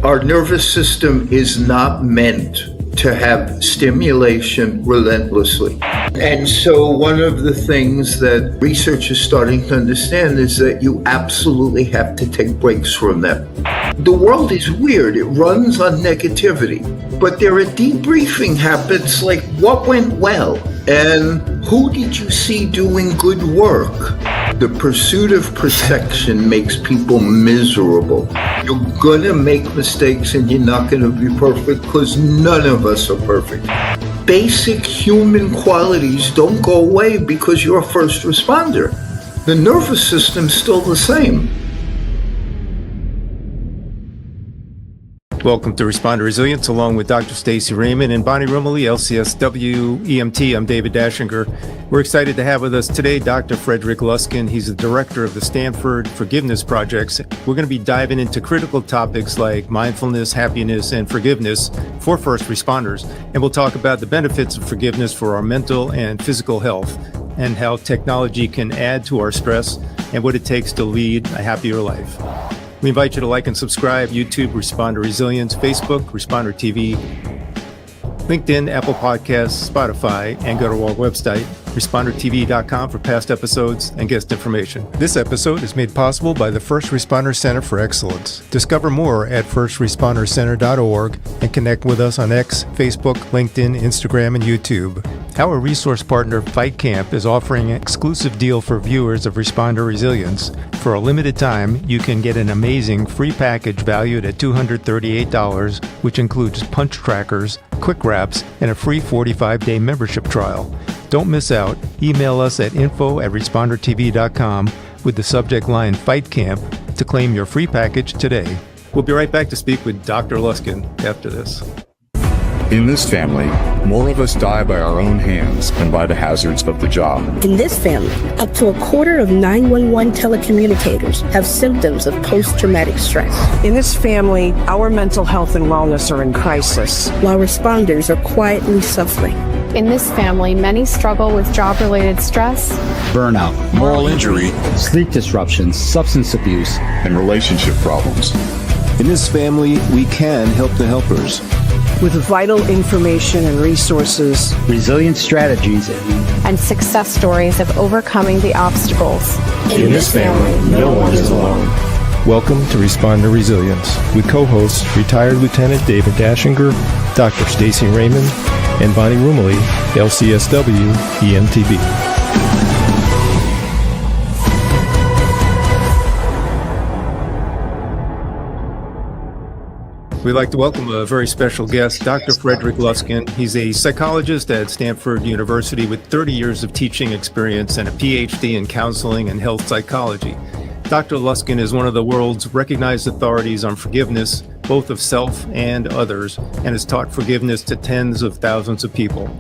Our nervous system is not meant to have stimulation relentlessly. And so one of the things that research is starting to understand is that you absolutely have to take breaks from them. The world is weird. It runs on negativity. But there are debriefing habits like what went well and who did you see doing good work. The pursuit of perfection makes people miserable. You're gonna make mistakes and you're not gonna be perfect because none of us are perfect. Basic human qualities don't go away because you're a first responder. The nervous system's still the same. Welcome to Responder Resilience, along with Dr. Stacy Raymond and Bonnie Rumley, LCSW EMT. I'm David Dashinger. We're excited to have with us today Dr. Frederic Luskin. He's the director of the Stanford Forgiveness Projects. We're going to be diving into critical topics like mindfulness, happiness, and forgiveness for first responders. And we'll talk about the benefits of forgiveness for our mental and physical health, and how technology can add to our stress and what it takes to lead a happier life. We invite you to like and subscribe, YouTube, Responder Resilience, Facebook, Responder TV, LinkedIn, Apple Podcasts, Spotify, and go to our website, respondertv.com, for past episodes and guest information. This episode is made possible by the First Responder Center for Excellence. Discover more at firstrespondercenter.org and connect with us on X, Facebook, LinkedIn, Instagram, and YouTube. Our resource partner, FightCamp, is offering an exclusive deal for viewers of Responder Resilience. For a limited time, you can get an amazing free package valued at $238, which includes punch trackers, quick wraps, and a free 45-day membership trial. Don't miss out. Email us at info@respondertv.com with the subject line FightCamp to claim your free package today. We'll be right back to speak with Dr. Luskin after this. In this family, more of us die by our own hands than by the hazards of the job. In this family, up to a quarter of 911 telecommunicators have symptoms of post-traumatic stress. In this family, our mental health and wellness are in crisis, while responders are quietly suffering. In this family, many struggle with job-related stress, burnout, moral injury, sleep disruptions, substance abuse, and relationship problems. In this family, we can help the helpers. With vital information and resources, resilient strategies, and success stories of overcoming the obstacles. In this family, no one is alone. Welcome to Responder Resilience with co-hosts retired Lieutenant David Dashinger, Dr. Stacy Raymond, and Bonnie Rumley, LCSW EMTB. We'd like to welcome a very special guest, Dr. Frederic Luskin. He's a psychologist at Stanford University with 30 years of teaching experience and a PhD in counseling and health psychology. Dr. Luskin is one of the world's recognized authorities on forgiveness, both of self and others, and has taught forgiveness to tens of thousands of people.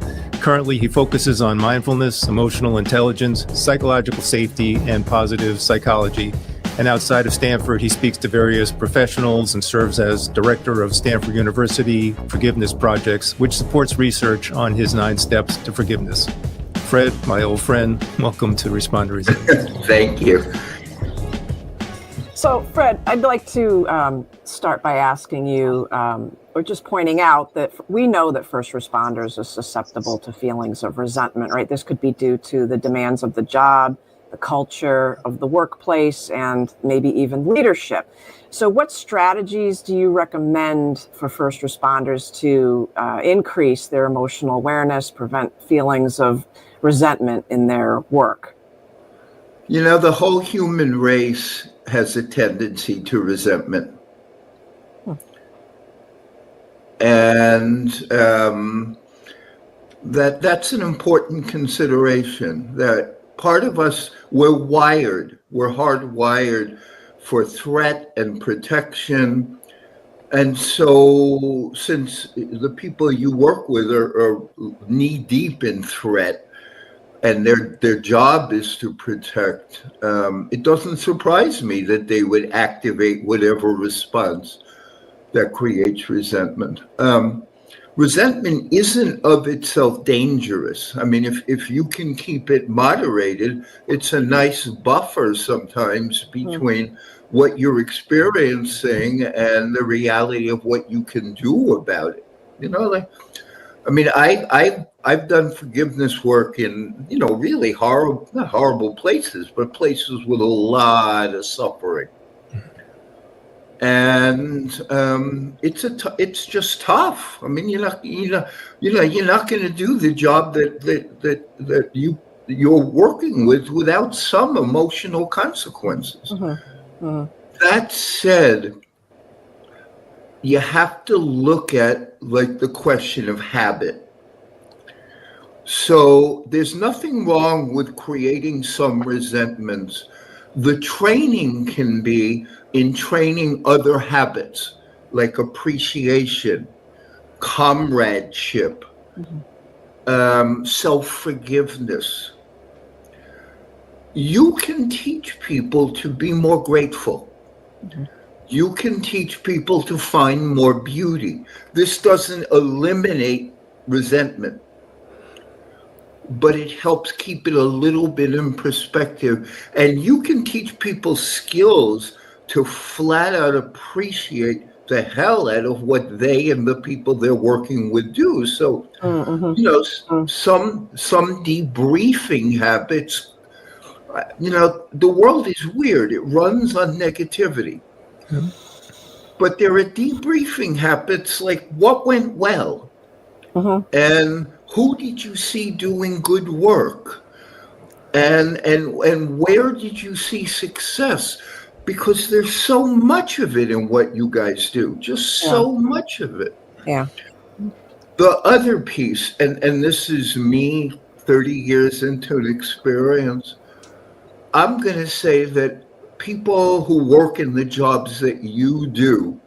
Currently, he focuses on mindfulness, emotional intelligence, psychological safety, and positive psychology. And outside of Stanford, he speaks to various professionals and serves as director of Stanford University Forgiveness Projects, which supports research on his 9 steps to forgiveness. Fred, my old friend, welcome to Responder Resilience. Thank you. So, Fred, I'd like to start by asking you, or just pointing out that we know that first responders are susceptible to feelings of resentment, right? This could be due to the demands of the job, the culture of the workplace, and maybe even leadership. So what strategies do you recommend for first responders to increase their emotional awareness, prevent feelings of resentment in their work? You know, the whole human race has a tendency to resentment. And that's an important consideration, that part of us, we're hardwired for threat and protection. And so since the people you work with are knee deep in threat and their job is to protect, it doesn't surprise me that they would activate whatever response that creates resentment. Resentment isn't of itself dangerous. I mean, if you can keep it moderated, it's a nice buffer sometimes between what you're experiencing and the reality of what you can do about it. I've done forgiveness work in, really horrible, not horrible places, but places with a lot of suffering. And it's just tough. You're not going to do the job that you're working with without some emotional consequences. That said, you have to look at the question of habit. So there's nothing wrong with creating some resentments. The training can be in training other habits like appreciation, comradeship, self-forgiveness. You can teach people to be more grateful. You can teach people to find more beauty. This doesn't eliminate resentment, but it helps keep it a little bit in perspective. And you can teach people skills to flat out appreciate the hell out of what they and the people they're working with do. So, some debriefing habits, the world is weird. It runs on negativity. But there are debriefing habits like what went well, and who did you see doing good work, and where did you see success? Because there's so much of it in what you guys do, just so much of it. Yeah. The other piece, and this is me 30 years into an experience, I'm going to say that people who work in the jobs that you do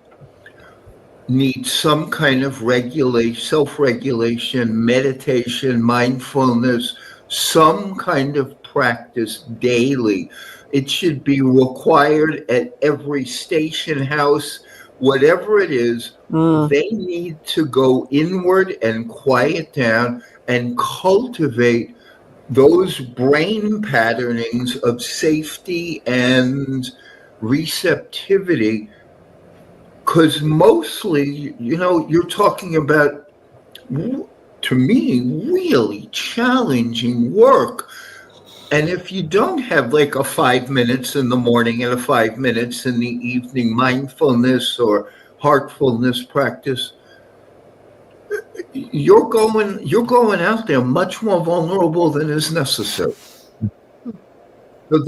need some kind of regulation, self-regulation, meditation, mindfulness, some kind of practice daily. It should be required at every station house, whatever it is. They need to go inward and quiet down and cultivate those brain patternings of safety and receptivity, because mostly, you're talking about, to me, really challenging work. And if you don't have like a 5 minutes in the morning and a 5 minutes in the evening mindfulness or heartfulness practice, you're going out there much more vulnerable than is necessary. So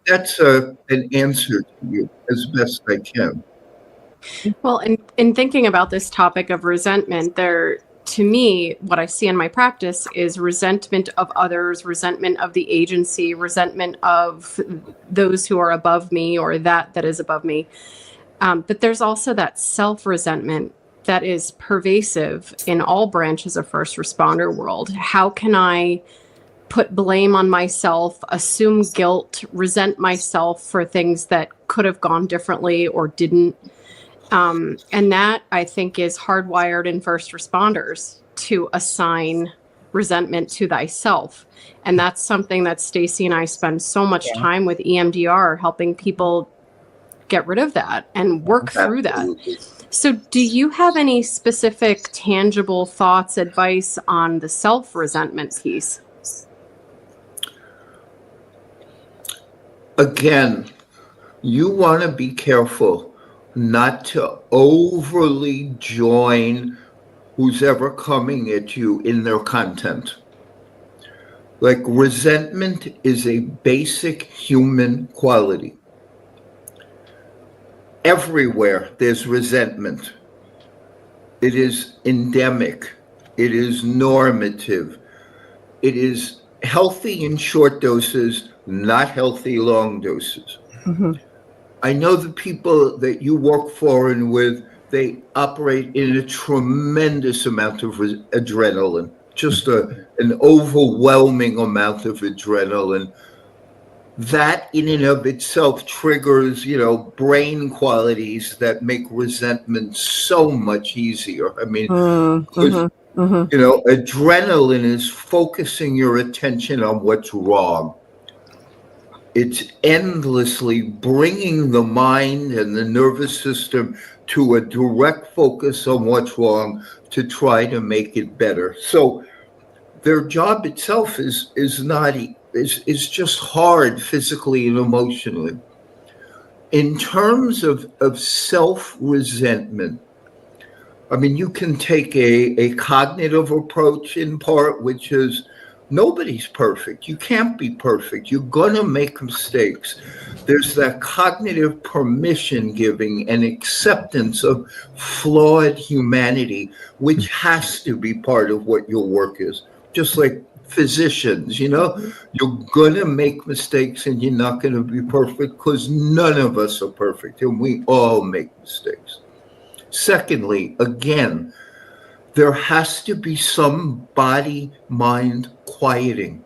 that's an answer to you as best I can. Well, in thinking about this topic of resentment, to me, what I see in my practice is resentment of others, resentment of the agency, resentment of those who are above me or that is above me. But there's also that self-resentment that is pervasive in all branches of first responder world. How can I put blame on myself, assume guilt, resent myself for things that could have gone differently or didn't? And that, I think, is hardwired in first responders to assign resentment to thyself. And that's something that Stacy and I spend so much time with EMDR, helping people get rid of that and work through that. So do you have any specific tangible thoughts, advice on the self-resentment piece? Again, you want to be careful not to overly join who's ever coming at you in their content. Like, resentment is a basic human quality. Everywhere there's resentment. It is endemic. It is normative. It is healthy in short doses, not healthy long doses. I know the people that you work for and with, they operate in a tremendous amount of adrenaline, just an overwhelming amount of adrenaline. That in and of itself triggers, brain qualities that make resentment so much easier. I mean, adrenaline is focusing your attention on what's wrong. It's endlessly bringing the mind and the nervous system to a direct focus on what's wrong to try to make it better. So their job itself is just hard physically and emotionally. In terms of self-resentment, I mean, you can take a cognitive approach in part, which is nobody's perfect. You can't be perfect. You're going to make mistakes. There's that cognitive permission giving and acceptance of flawed humanity, which has to be part of what your work is. Just like physicians, you're going to make mistakes and you're not going to be perfect because none of us are perfect and we all make mistakes. Secondly, again, there has to be some body-mind quieting.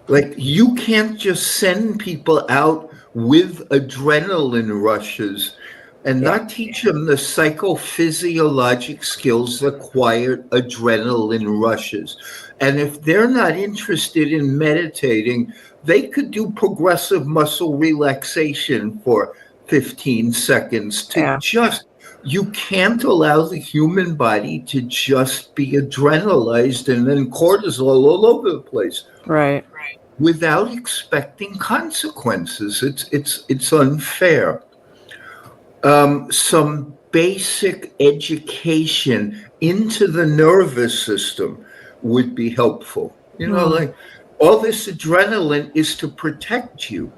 Like, you can't just send people out with adrenaline rushes and not teach them the psychophysiologic skills that quiet adrenaline rushes. And if they're not interested in meditating, they could do progressive muscle relaxation for 15 seconds to you can't allow the human body to just be adrenalized and then cortisol all over the place. Right. Without expecting consequences. It's unfair. Some basic education into the nervous system would be helpful. Like, all this adrenaline is to protect you,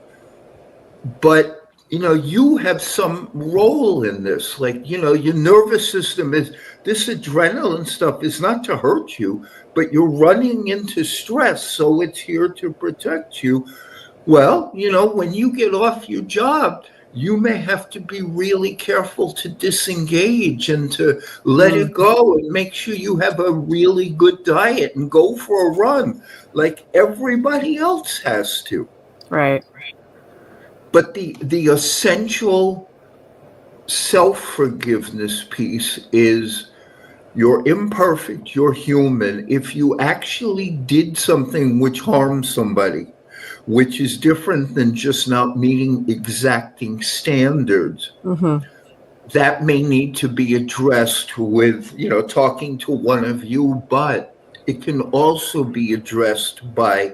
but you have some role in this. Like, your nervous system this adrenaline stuff is not to hurt you, but you're running into stress, so it's here to protect you. Well, when you get off your job, you may have to be really careful to disengage and to let it go and make sure you have a really good diet and go for a run like everybody else has to. Right. But the essential self-forgiveness piece is you're imperfect, you're human. If you actually did something which harmed somebody, which is different than just not meeting exacting standards, that may need to be addressed with, talking to one of you, but it can also be addressed by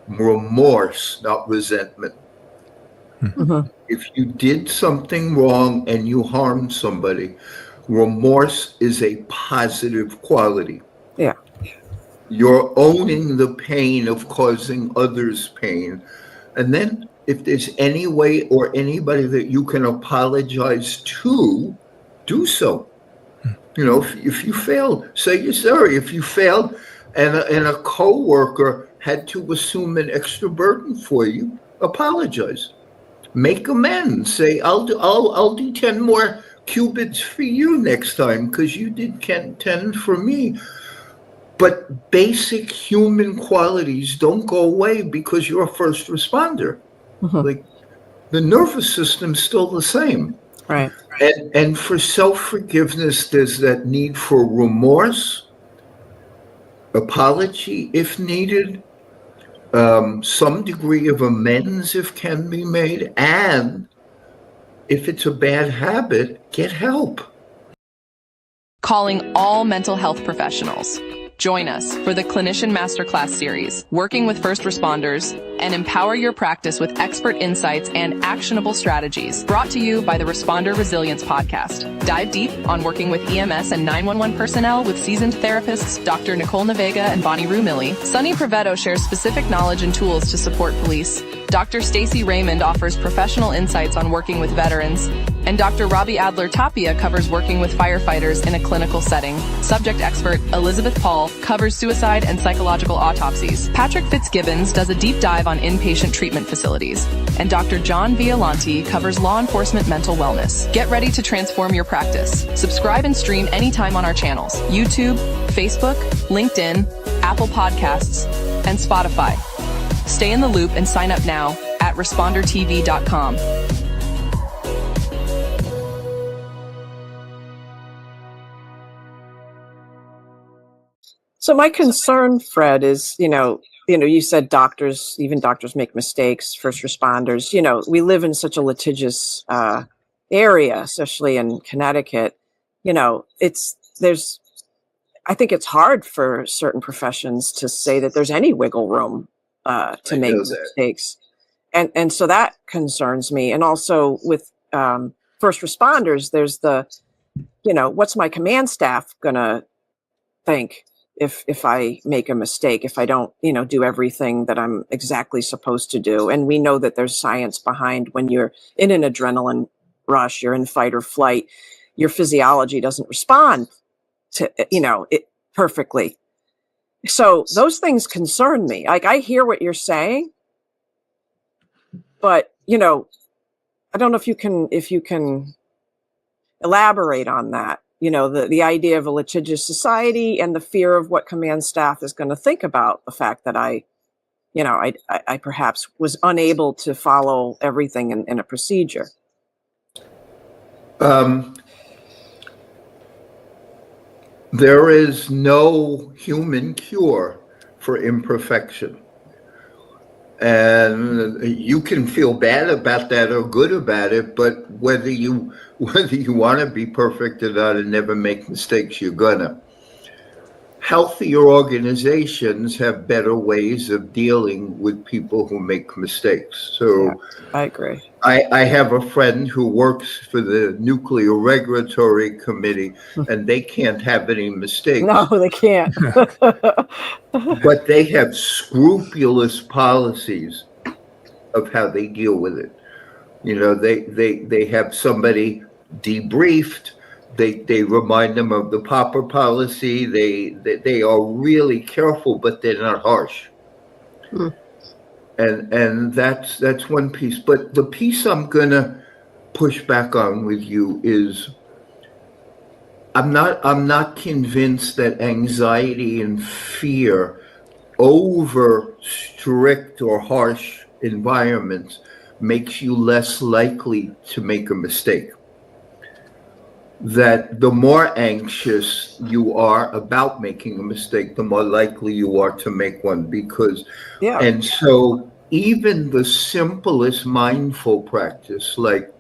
remorse, not resentment. If you did something wrong and you harmed somebody, remorse is a positive quality. Yeah. You're owning the pain of causing others pain. And then if there's any way or anybody that you can apologize to, do so. If you failed, say you're sorry. If you failed and a coworker had to assume an extra burden for you, apologize. Make amends. Say, I'll do 10 more qubits for you next time because you did 10 for me. But basic human qualities don't go away because you're a first responder. Like, the nervous system's still the same. Right. And for self-forgiveness, there's that need for remorse, apology if needed, some degree of amends if can be made, and if it's a bad habit, get help. Calling all mental health professionals. Join us for the Clinician Masterclass series, Working with First Responders, and empower your practice with expert insights and actionable strategies. Brought to you by the Responder Resilience Podcast. Dive deep on working with EMS and 911 personnel with seasoned therapists Dr. Nicole Navega and Bonnie Rumilly. Sunny Prevetto shares specific knowledge and tools to support police. Dr. Stacey Raymond offers professional insights on working with veterans. And Dr. Robbie Adler-Tapia covers working with firefighters in a clinical setting. Subject expert Elizabeth Paul covers suicide and psychological autopsies. Patrick Fitzgibbons does a deep dive on inpatient treatment facilities. And Dr. John Violanti covers law enforcement mental wellness. Get ready to transform your practice. Subscribe and stream anytime on our channels: YouTube, Facebook, LinkedIn, Apple Podcasts, and Spotify. Stay in the loop and sign up now at respondertv.com. So my concern, Fred, is, you said doctors, even doctors make mistakes, first responders, we live in such a litigious area, especially in Connecticut. I think it's hard for certain professions to say that there's any wiggle room to make mistakes. And so that concerns me. And also with first responders, there's what's my command staff going to think if I make a mistake, if I don't, do everything that I'm exactly supposed to do. And we know that there's science behind when you're in an adrenaline rush, you're in fight or flight, your physiology doesn't respond to, it perfectly. So those things concern me. Like, I hear what you're saying, but, I don't know if you can elaborate on that. The idea of a litigious society and the fear of what command staff is going to think about the fact that I perhaps was unable to follow everything in a procedure. There is no human cure for imperfection. And you can feel bad about that or good about it, but whether you want to be perfect or not and never make mistakes, you're gonna. Healthier organizations have better ways of dealing with people who make mistakes. So yeah, I agree. I have a friend who works for the Nuclear Regulatory Committee, and they can't have any mistakes. No, they can't. But they have scrupulous policies of how they deal with it. They have somebody debriefed. They remind them of the Popper policy. They are really careful, but they're not harsh. And that's one piece. But the piece I'm gonna push back on with you is I'm not convinced that anxiety and fear over strict or harsh environments makes you less likely to make a mistake. That the more anxious you are about making a mistake, the more likely you are to make one, and so even the simplest mindful practice, like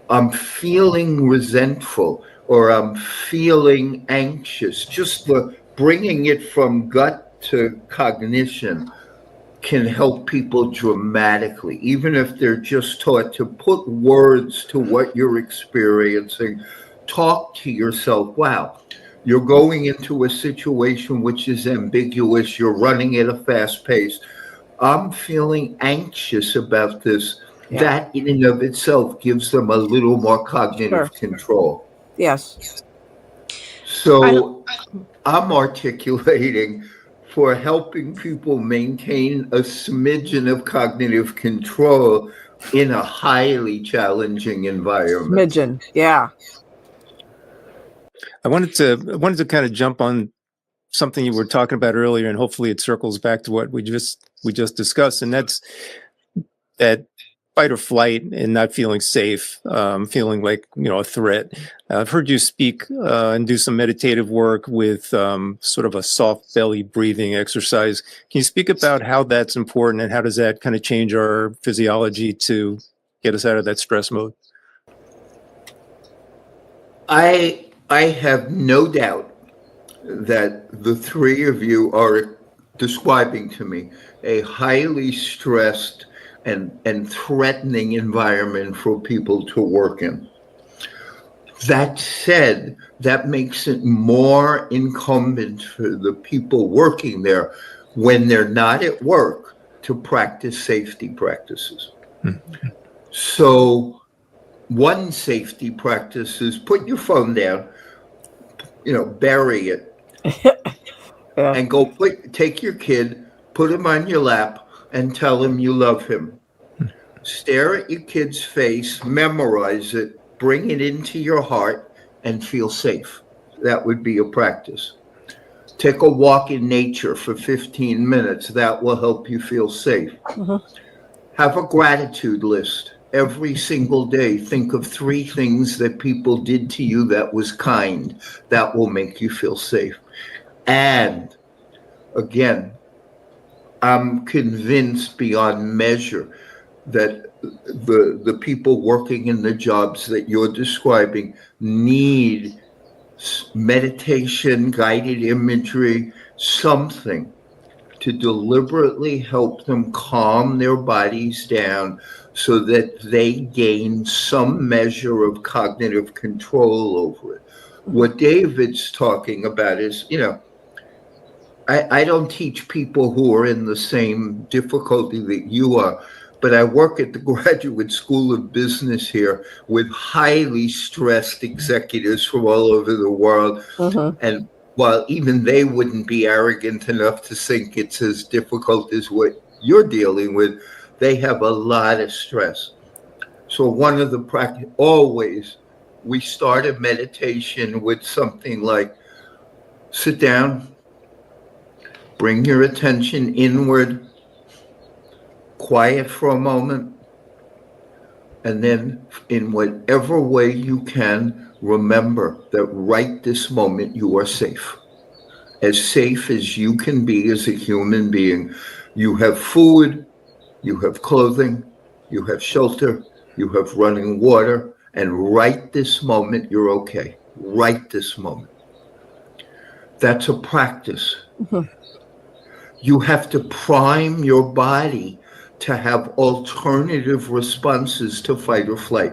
I'm feeling resentful or I'm feeling anxious, just the bringing it from gut to cognition can help people dramatically, even if they're just taught to put words to what you're experiencing. Talk to yourself. Wow, you're going into a situation which is ambiguous. You're running at a fast pace. I'm feeling anxious about this. Yeah. That in and of itself gives them a little more cognitive control. Yes. So I'm articulating for helping people maintain a smidgen of cognitive control in a highly challenging environment. Smidgen, yeah. I wanted to kind of jump on something you were talking about earlier, and hopefully it circles back to what we just discussed, and that's that fight or flight and not feeling safe, feeling like a threat. I've heard you speak and do some meditative work with sort of a soft belly breathing exercise. Can you speak about how that's important and how does that kind of change our physiology to get us out of that stress mode? I have no doubt that the three of you are describing to me a highly stressed and threatening environment for people to work in. That said, that makes it more incumbent for the people working there when they're not at work to practice safety practices. Mm-hmm. So one safety practice is put your phone down, bury it, and go take your kid, put him on your lap, and tell him you love him. Stare at your kid's face, memorize it, bring it into your heart, and feel safe. That would be a practice. Take a walk in nature for 15 minutes. That will help you feel safe. Mm-hmm. Have a gratitude list. Every single day, think of 3 things that people did to you that was kind. That will make you feel safe. And again, I'm convinced beyond measure that the people working in the jobs that you're describing need meditation, guided imagery, something to deliberately help them calm their bodies down so that they gain some measure of cognitive control over it. What David's talking about is, I don't teach people who are in the same difficulty that you are, but I work at the Graduate School of Business here with highly stressed executives from all over the world. And while even they wouldn't be arrogant enough to think it's as difficult as what you're dealing with, they have a lot of stress. So one of the practice, always, we start a meditation with something like, sit down, bring your attention inward, quiet for a moment, and then in whatever way you can, remember that right this moment you are safe as you can be as a human being. You have food, you have clothing, you have shelter, you have running water, and right this moment you're okay. Right this moment. That's a practice. You have to prime your body to have alternative responses to fight or flight.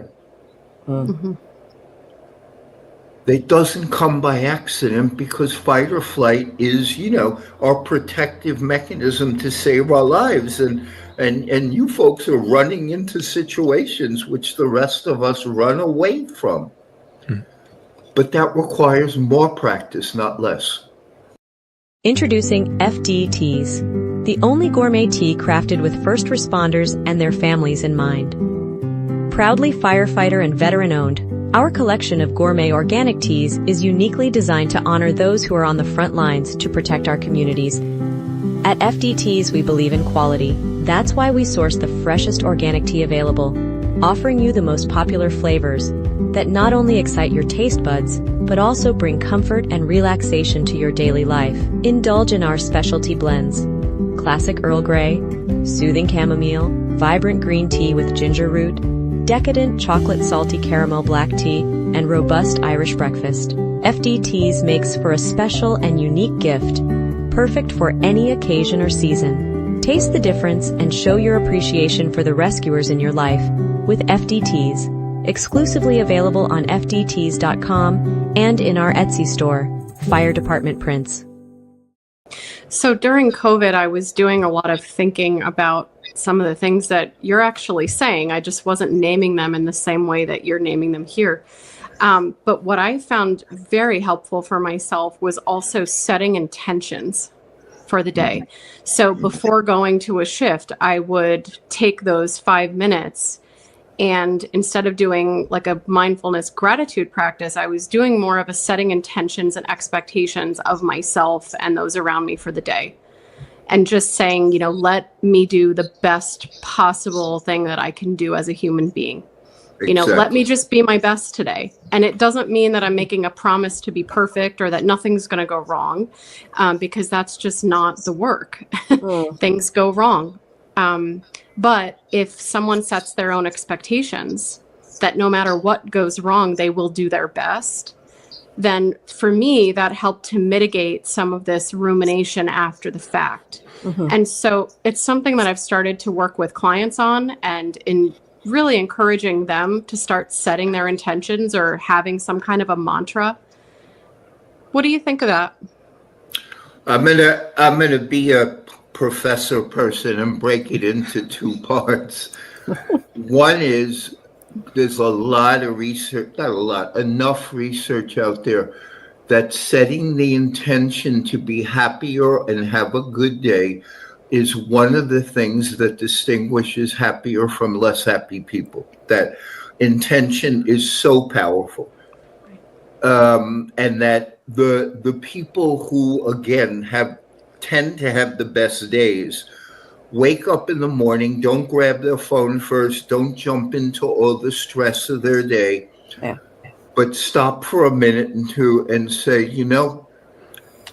It doesn't come by accident, because fight or flight is, our protective mechanism to save our lives. And you folks are running into situations which the rest of us run away from. But that requires more practice, not less. Introducing FD Teas, the only gourmet tea crafted with first responders and their families in mind. Proudly firefighter and veteran-owned, our collection of gourmet organic teas is uniquely designed to honor those who are on the front lines to protect our communities. At FD Teas, we believe in quality. That's why we source the freshest organic tea available, offering you the most popular flavors that not only excite your taste buds, but also bring comfort and relaxation to your daily life. Indulge in our specialty blends: classic Earl Grey, soothing chamomile, vibrant green tea with ginger root, decadent chocolate salty caramel black tea, and robust Irish breakfast. FD Teas makes for a special and unique gift, perfect for any occasion or season. Taste the difference and show your appreciation for the rescuers in your life with FD Teas. Exclusively available on fdteas.com and in our Etsy store, Fire Department Prints. So during COVID, I was doing a lot of thinking about some of the things that you're actually saying. I just wasn't naming them in the same way that you're naming them here. But what I found very helpful for myself was also setting intentions for the day. So before going to a shift, I would take those 5 minutes, and instead of doing like a mindfulness gratitude practice, I was doing more of a setting intentions and expectations of myself and those around me for the day. And just saying, let me do the best possible thing that I can do as a human being. Exactly. Let me just be my best today. And it doesn't mean that I'm making a promise to be perfect or that nothing's going to go wrong, because that's just not the work. Things go wrong. But if someone sets their own expectations that no matter what goes wrong, they will do their best, then for me, that helped to mitigate some of this rumination after the fact. And so it's something that I've started to work with clients on, and in really encouraging them to start setting their intentions or having some kind of a mantra. What do you think of that? I'm gonna be a professor person and break it into two parts. One is, there's a lot of research, enough research out there that setting the intention to be happier and have a good day is one of the things that distinguishes happier from less happy people. That intention is so powerful. And that the people who, again, tend to have the best days, wake up in the morning, don't grab their phone first, don't jump into all the stress of their day, but stop for a minute and two and say,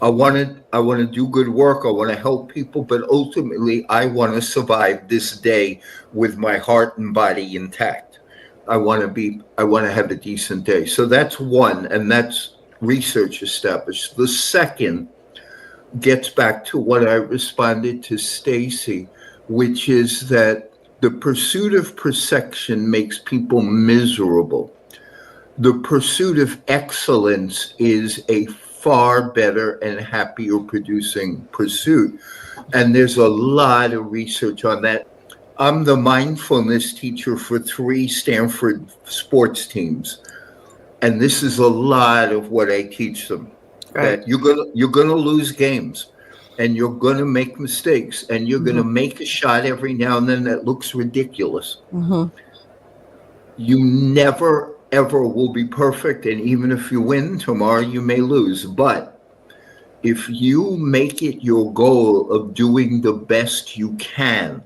I want to do good work. I want to help people, but ultimately I want to survive this day with my heart and body intact. I want to have a decent day. So that's one, and that's research established. The second gets back to what I responded to Stacy, which is that the pursuit of perfection makes people miserable. The pursuit of excellence is a far better and happier producing pursuit. And there's a lot of research on that. I'm the mindfulness teacher for 3 Stanford sports teams. And this is a lot of what I teach them. Right. That you're gonna lose games, and you're gonna make mistakes, and you're gonna make a shot every now and then that looks ridiculous. You never ever will be perfect, and even if you win tomorrow, you may lose. But if you make it your goal of doing the best you can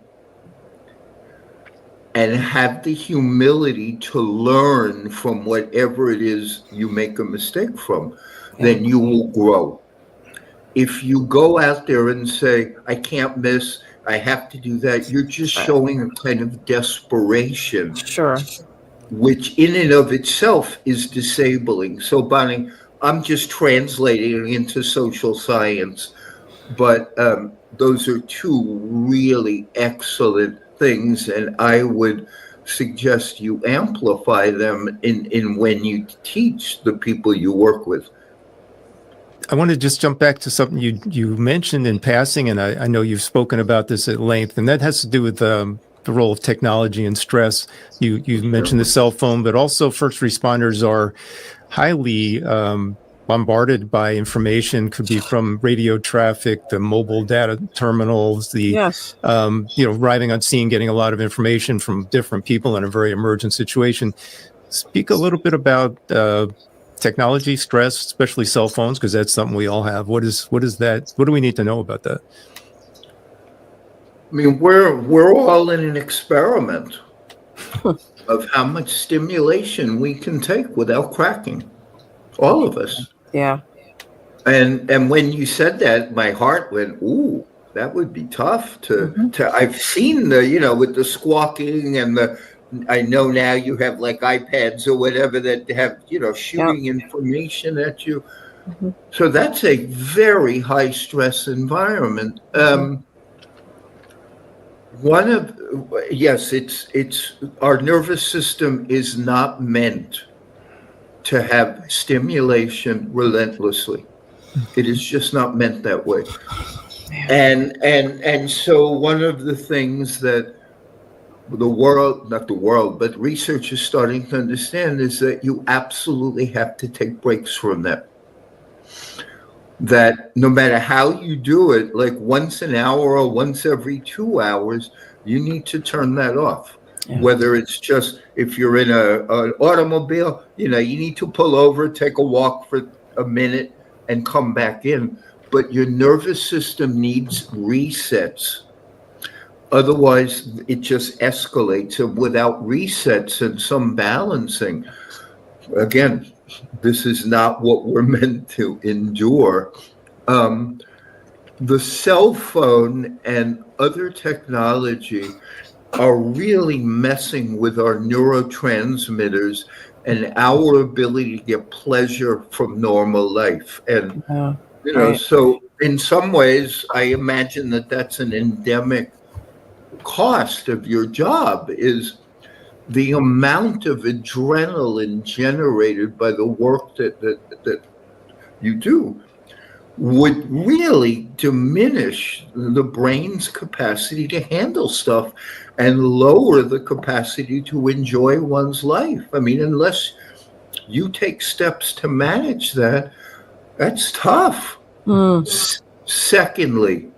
and have the humility to learn from whatever it is you make a mistake from, then you will grow. If you go out there and say, I can't miss, I have to do that, you're just showing a kind of desperation. Sure. Which in and of itself is disabling. So Bonnie, I'm just translating into social science, but those are 2 really excellent things, and I would suggest you amplify them in when you teach the people you work with. I want to just jump back to something you mentioned in passing, and I know you've spoken about this at length, and that has to do with the role of technology and stress. You mentioned the cell phone, but also first responders are highly bombarded by information. Could be from radio traffic, the mobile data terminals, the arriving on scene, getting a lot of information from different people in a very emergent situation. Speak a little bit about technology, stress, especially cell phones, because that's something we all have. What is that? What do we need to know about that? I mean, we're all in an experiment of how much stimulation we can take without cracking. All of us. Yeah. And when you said that, my heart went, ooh, that would be tough to I've seen the, with the squawking and I know now you have like iPads or whatever that have, shooting information at you. So that's a very high stress environment. It's our nervous system is not meant to have stimulation relentlessly. It is just not meant that way. And so one of the things that but research is starting to understand is that you absolutely have to take breaks from that. That no matter how you do it, like once an hour or once every 2 hours, you need to turn that off. Yeah. Whether it's just, if you're in an automobile, you need to pull over, take a walk for a minute and come back in. But your nervous system needs resets. Otherwise, it just escalates. And without resets and some balancing, again, this is not what we're meant to endure. The cell phone and other technology are really messing with our neurotransmitters and our ability to get pleasure from normal life. And, so in some ways, I imagine that that's an endemic cost of your job is the amount of adrenaline generated by the work that you do would really diminish the brain's capacity to handle stuff and lower the capacity to enjoy one's life. I mean, unless you take steps to manage that, that's tough. Secondly,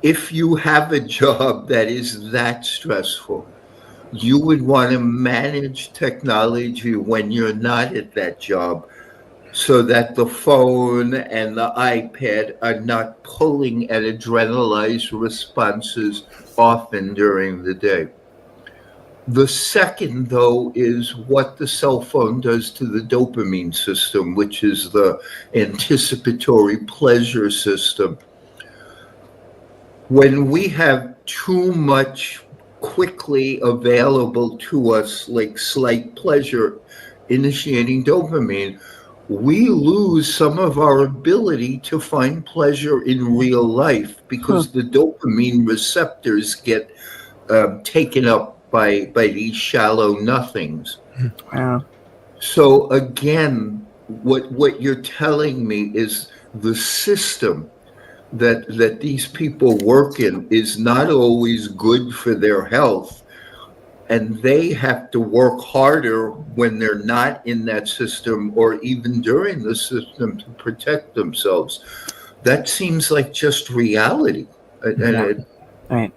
if you have a job that is that stressful, you would want to manage technology when you're not at that job so that the phone and the iPad are not pulling at adrenalized responses often during the day. The second, though, is what the cell phone does to the dopamine system, which is the anticipatory pleasure system. When we have too much quickly available to us, like slight pleasure initiating dopamine, we lose some of our ability to find pleasure in real life because the dopamine receptors get taken up by these shallow nothings. Wow. So again, what you're telling me is the system that these people work in is not always good for their health, and they have to work harder when they're not in that system or even during the system to protect themselves. That seems like just reality. Right.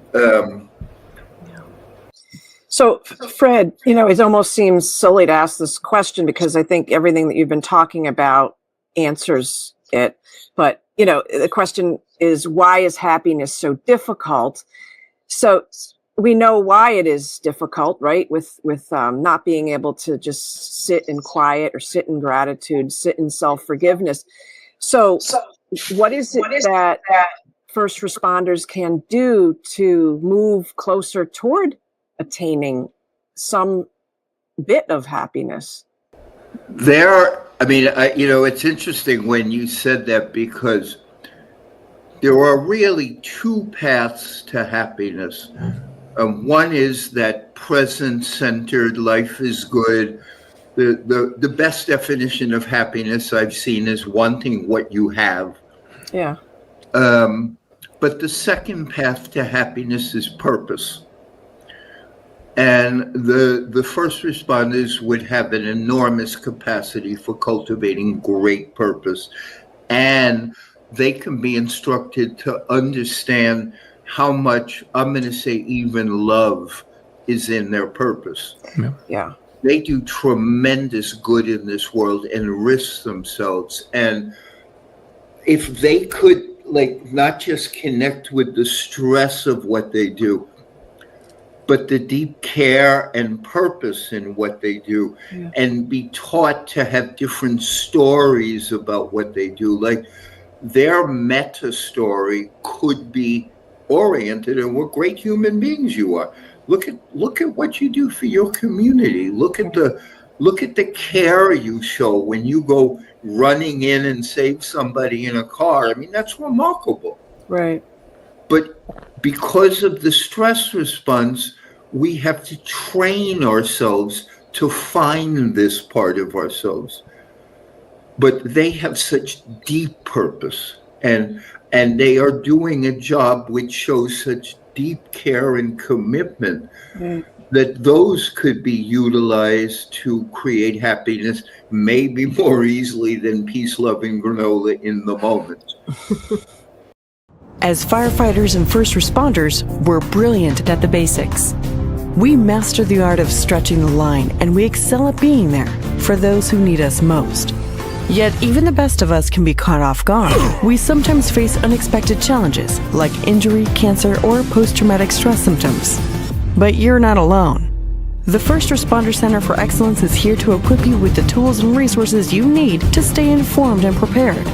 So, Fred, it almost seems silly to ask this question because I think everything that you've been talking about answers it. But, the question is, why is happiness so difficult? So we know why it is difficult, right? With not being able to just sit in quiet or sit in gratitude, sit in self-forgiveness. So what is it that first responders can do to move closer toward attaining some bit of happiness? It's interesting when you said that because there are really two paths to happiness. One is that present-centered, life is good. The best definition of happiness I've seen is wanting what you have. Yeah. But the second path to happiness is purpose. And the first responders would have an enormous capacity for cultivating great purpose. And they can be instructed to understand how much, I'm going to say even love, is in their purpose. Yeah. They do tremendous good in this world and risk themselves. And if they could, not just connect with the stress of what they do, but the deep care and purpose in what they do, and be taught to have different stories about what they do. Like their meta story could be oriented in what great human beings you are. Look at what you do for your community. Look at the care you show when you go running in and save somebody in a car. I mean, that's remarkable. Right. But because of the stress response, we have to train ourselves to find this part of ourselves. But they have such deep purpose, and they are doing a job which shows such deep care and commitment that those could be utilized to create happiness maybe more easily than peace-loving granola in the moment. As firefighters and first responders, we're brilliant at the basics. We master the art of stretching the line, and we excel at being there for those who need us most. Yet even the best of us can be caught off guard. We sometimes face unexpected challenges like injury, cancer, or post-traumatic stress symptoms. But you're not alone. The First Responder Center for Excellence is here to equip you with the tools and resources you need to stay informed and prepared.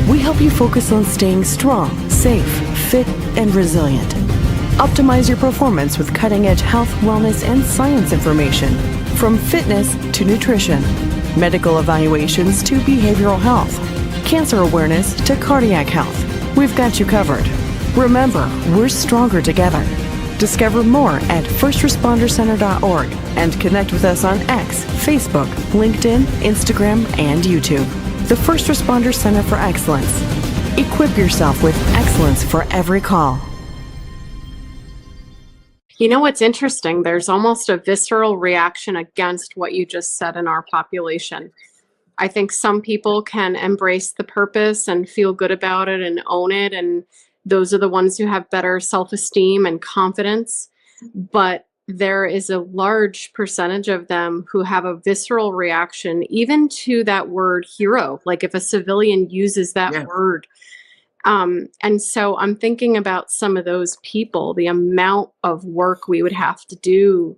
We help you focus on staying strong, safe, fit, and resilient. Optimize your performance with cutting-edge health, wellness, and science information, from fitness to nutrition, medical evaluations to behavioral health, cancer awareness to cardiac health. We've got you covered. Remember, we're stronger together. Discover more at firstrespondercenter.org and connect with us on X, Facebook, LinkedIn, Instagram, and YouTube. The First Responder Center for Excellence. Equip yourself with excellence for every call. You know what's interesting? There's almost a visceral reaction against what you just said in our population. I think some people can embrace the purpose and feel good about it and own it, and those are the ones who have better self-esteem and confidence. But there is a large percentage of them who have a visceral reaction even to that word hero, like if a civilian uses that word. And so I'm thinking about some of those people, the amount of work we would have to do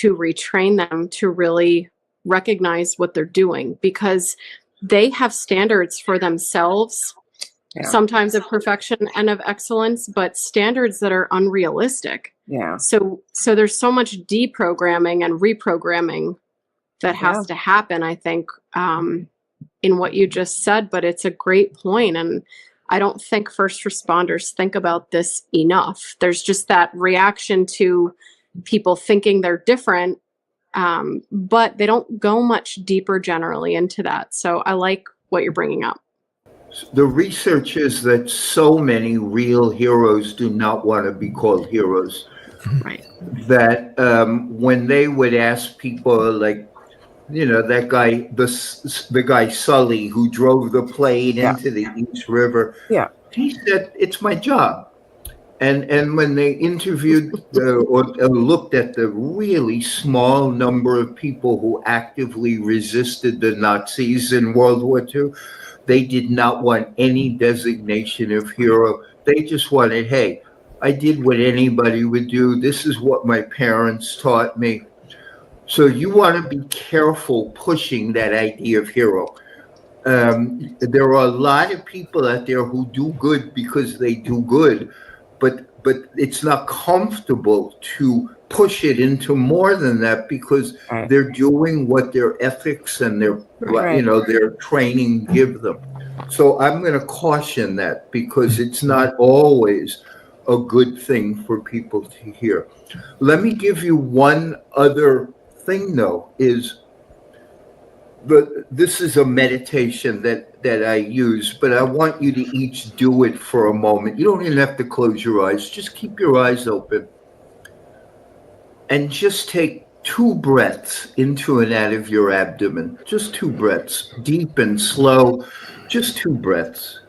to retrain them to really recognize what they're doing, because they have standards for themselves, sometimes of perfection and of excellence, but standards that are unrealistic. Yeah. So there's so much deprogramming and reprogramming that has to happen, I think, in what you just said, but it's a great point. And I don't think first responders think about this enough. There's just that reaction to people thinking they're different, but they don't go much deeper generally into that. So I like what you're bringing up. The research is that so many real heroes do not want to be called heroes. Right. That when they would ask people, like, you know, that guy, the guy Sully who drove the plane into the East River, he said, "It's my job." And when they interviewed or looked at the really small number of people who actively resisted the Nazis in World War II, they did not want any designation of hero. They just wanted, hey, I did what anybody would do. This is what my parents taught me. So you want to be careful pushing that idea of hero. There are a lot of people out there who do good because they do good, but it's not comfortable to push it into more than that because they're doing what their ethics and their their training give them. So I'm going to caution that because it's not always a good thing for people to hear. Let me give you one other thing, though, is this is a meditation that I use, but I want you to each do it for a moment. You don't even have to close your eyes. Just keep your eyes open. And just take 2 breaths into and out of your abdomen. Just 2 breaths, deep and slow. Just 2 breaths.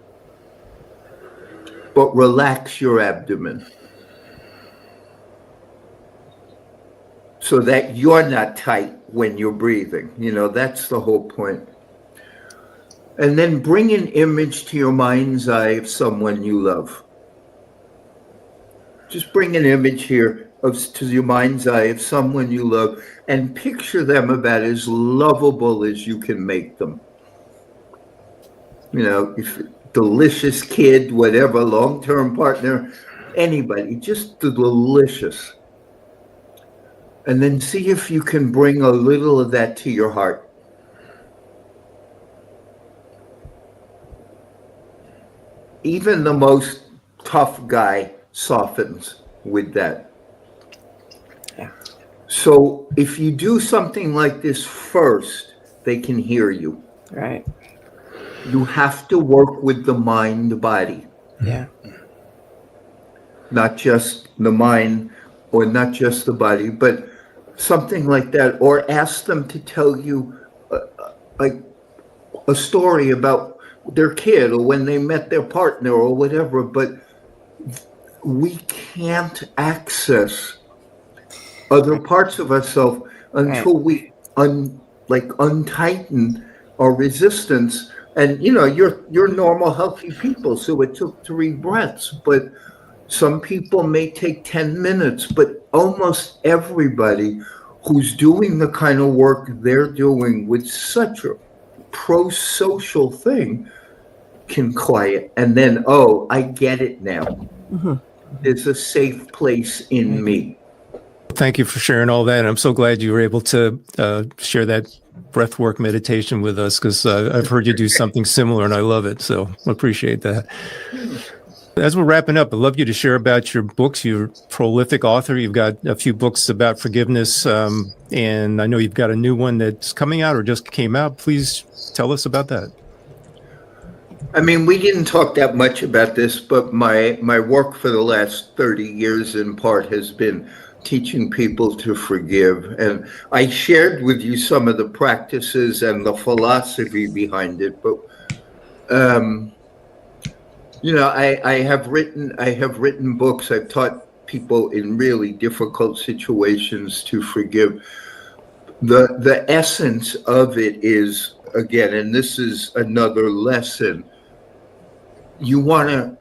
But relax your abdomen so that you're not tight when you're breathing. You know, that's the whole point. And then bring an image to your mind's eye of someone you love. Just bring an image here to your mind's eye of someone you love and picture them about as lovable as you can make them. You know, if delicious kid, whatever, long-term partner, anybody, just delicious. And then see if you can bring a little of that to your heart. Even the most tough guy softens with that. Yeah. So if you do something like this first, they can hear you. Right. You have to work with the mind body. Yeah. Not just the mind or not just the body, but something like that. Or ask them to tell you like a story about their kid or when they met their partner or whatever. But we can't access other parts of ourselves until we untighten our resistance. And you know, you're normal, healthy people, so it took 3 breaths. But some people may take 10 minutes, but almost everybody who's doing the kind of work they're doing with such a pro-social thing can quiet. And then, oh, I get it now. Mm-hmm. There's a safe place in me. Thank you for sharing all that. I'm so glad you were able to share that breathwork meditation with us, because I've heard you do something similar and I love it. So I appreciate that. As we're wrapping up, I'd love you to share about your books. You're a prolific author. You've got a few books about forgiveness, and I know you've got a new one that's coming out or just came out. Please tell us about that. I mean, we didn't talk that much about this, but my work for the last 30 years in part has been teaching people to forgive. And I shared with you some of the practices and the philosophy behind it, but you know, I have written books. I've taught people in really difficult situations to forgive. The essence of it is, again, and this is another lesson, you wanna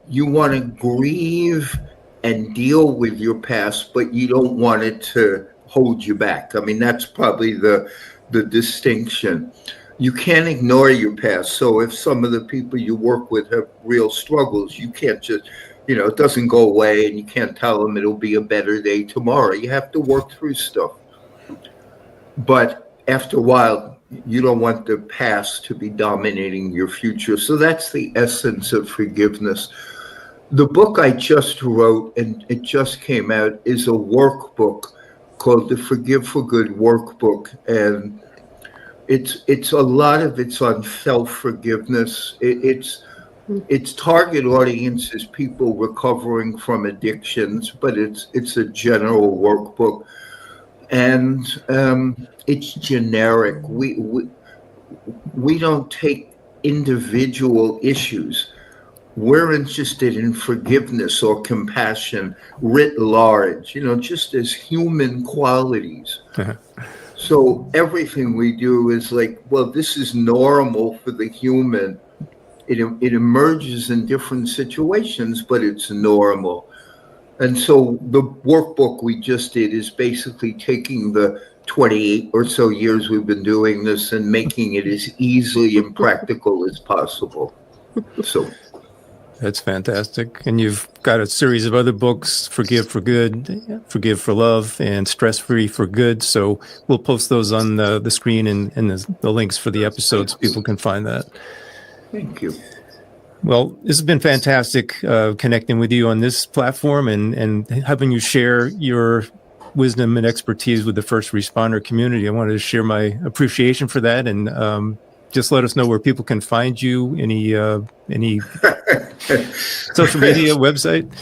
grieve and deal with your past, but you don't want it to hold you back. I mean, that's probably the distinction. You can't ignore your past. So if some of the people you work with have real struggles, you can't just, it doesn't go away, and you can't tell them it'll be a better day tomorrow. You have to work through stuff. But after a while, you don't want the past to be dominating your future. So that's the essence of forgiveness. The book I just wrote, and it just came out, is a workbook called the Forgive for Good Workbook. And it's a lot of it's on self-forgiveness. Its target audience is people recovering from addictions, but it's a general workbook. And it's generic. We don't take individual issues. We're interested in forgiveness or compassion writ large, just as human qualities. So everything we do is like, well, this is normal for the human. It emerges in different situations, but it's normal. And so the workbook we just did is basically taking the 28 or so years we've been doing this and making it as easy and practical as possible. So that's fantastic. And you've got a series of other books, Forgive for Good, Forgive for Love, and Stress Free for Good. So we'll post those on the screen and the links for the episodes. People can find that. Thank you. Well, this has been fantastic connecting with you on this platform and having you share your wisdom and expertise with the first responder community. I wanted to share my appreciation for that, and just let us know where people can find you. Any social media website?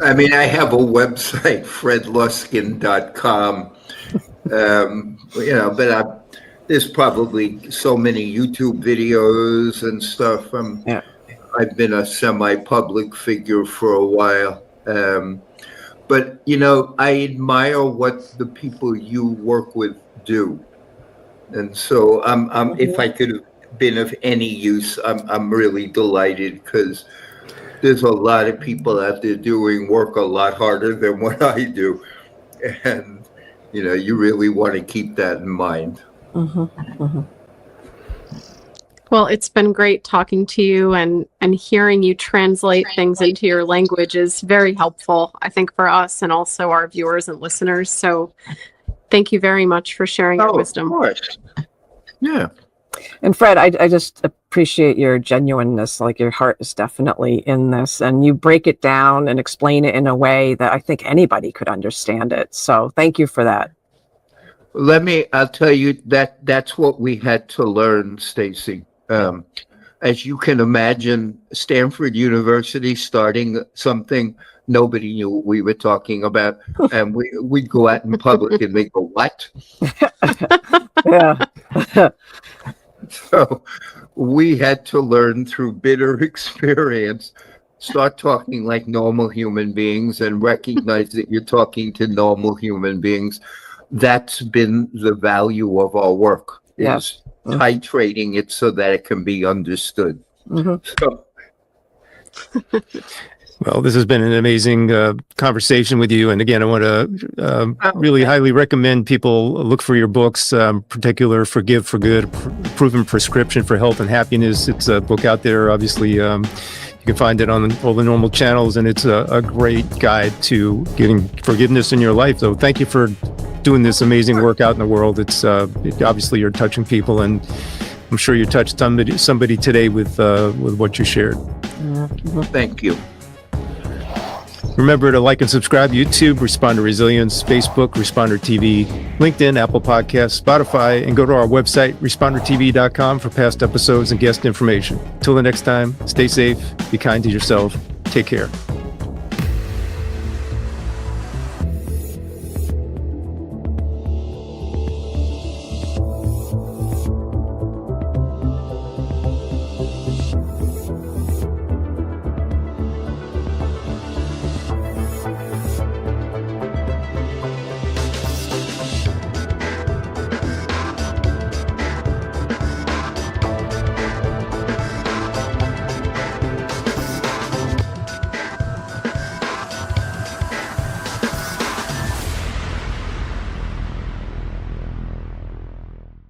I mean, I have a website, fredluskin.com. But there's probably so many YouTube videos and stuff. I've been a semi-public figure for a while. But, I admire what the people you work with do. And so if I could have been of any use, I'm really delighted, because there's a lot of people out there doing work a lot harder than what I do. And, you really want to keep that in mind. Well, it's been great talking to you, and hearing you translate things into your language is very helpful, I think, for us and also our viewers and listeners. So thank you very much for sharing your wisdom. Of course. Yeah. And Fred, I just appreciate your genuineness. Like, your heart is definitely in this, and you break it down and explain it in a way that I think anybody could understand it. So thank you for that. I'll tell you that's what we had to learn, Stacy. As you can imagine, Stanford University starting something, nobody knew what we were talking about. And we'd go out in public and they go, what? Yeah. So we had to learn through bitter experience, start talking like normal human beings and recognize that you're talking to normal human beings. That's been the value of our work, is titrating it so that it can be understood. So. Well, this has been an amazing conversation with you. And again, I want to really highly recommend people look for your books, particular Forgive for Good, Proven Prescription for Health and Happiness. It's a book out there. Obviously, you can find it on all the normal channels, and it's a great guide to getting forgiveness in your life. So thank you for doing this amazing work out in the world. It's obviously you're touching people, and I'm sure you touched somebody today with what you shared. Thank you. Remember to like and subscribe to YouTube, Responder Resilience, Facebook, Responder TV, LinkedIn, Apple Podcasts, Spotify, and go to our website, respondertv.com, for past episodes and guest information. Till the next time, stay safe, be kind to yourself, take care.